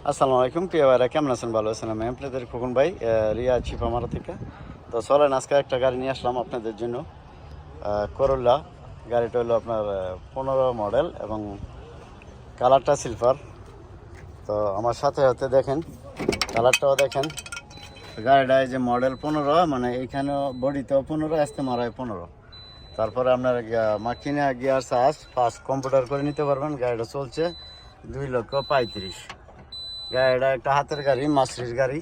আসসালামু আলাইকুম প্রিয় ভাইরা, কেমন আছেন? ভালো আছেন? আমি আপনাদের খোকন ভাই, রিয়া চিপামারা থেকে। তো চলেন আজকে একটা গাড়ি নিয়ে আসলাম আপনাদের জন্য, করোলা। গাড়িটা হলো আপনার 15 মডেল এবং কালারটা সিলভার। তো আমার সাথে সাথে দেখেন, কালারটাও দেখেন। গাড়িটা এই যে মডেল 15, মানে এইখানেও বডিতেও 15, আসতে মারায় 15। তারপরে আপনার মাকিনা গিয়ার চার্জ ফার্স্ট কম্পিউটার করে নিতে পারবেন। গাড়িটা চলছে 2,35,000। গাড়িটা একটা হাতের গাড়ি, মাসরির গাড়ি,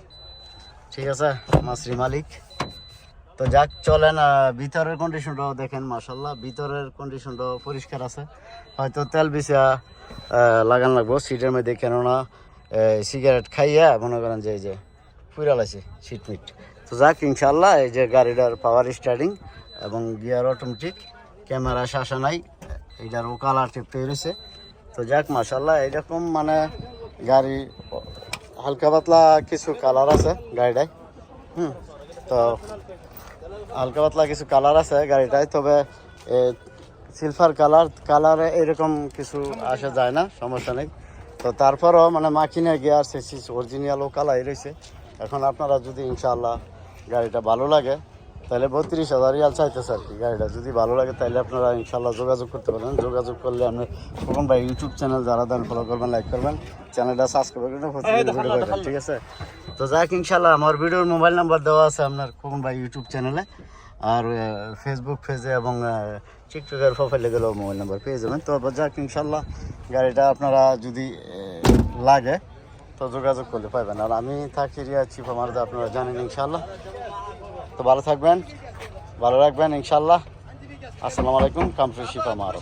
ঠিক আছে, মাসরি মালিক। তো যাক চলেন, ভিতরের কন্ডিশনটাও দেখেন। মাশাল্লাহ, ভিতরের কন্ডিশনটাও পরিষ্কার আছে। হয়তো তেল বিছা লাগান লাগবো সিটের মধ্যে, কেননা সিগারেট খাইয়া মনে করেন যে এই যে পুরা লাগছে সিট মিট। তো যাক ইনশাল্লাহ, এই যে গাড়িটার পাওয়ার স্টার্টিং এবং গিয়ার অটোমেটিক, ক্যামেরা শাসা নাই, এইটারও কালার টিপ পেয়েছে। তো যাক মাশাল্লাহ, এইরকম মানে গাড়ি হালকা পাতলা কিছু কালার আছে গাড়িটায়। তো হালকা পাতলা কিছু কালার আছে গাড়িটায়, তবে সিলভার কালারে এরকম কিছু আসা যায় না, সমস্যা নেই। তো তারপরও মানে মাকিনা গিয়ার সেসিস অরিজিনালও কালাই রয়েছে। এখন আপনারা যদি ইনশাআল্লাহ গাড়িটা ভালো লাগে, তাহলে 32,000 রিয়াল চাইতেছে আর কি। গাড়িটা যদি ভালো লাগে তাহলে আপনারা ইনশাআল্লাহ যোগাযোগ করতে পারেন। যোগাযোগ করলে আপনি খোকন ভাই ইউটিউব চ্যানেল যারা দেন ফলো করবেন, লাইক করবেন, চ্যানেলটা সাবস্ক্রাইব করবেন, ঠিক আছে? তো যাক ইনশাআল্লাহ, আমার ভিডিওর মোবাইল নাম্বার দেওয়া আছে আপনার খোকন ভাই ইউটিউব চ্যানেলে, আর ফেসবুক পেজে এবং টিকটকের প্রোফাইলে গেলেও মোবাইল নাম্বার পেয়ে যাবেন। তো যাক ইনশাআল্লাহ, গাড়িটা আপনারা যদি লাগে তো যোগাযোগ করলে পাবেন। আর আমি থাকি রিয়া চিপামারাতে, আপনারা জানেন ইনশাআল্লাহ। তো ভালো থাকবেন, ভালো রাখবেন ইনশাআল্লাহ। আসসালামু আলাইকুম, কামফ্রি চিপামারা।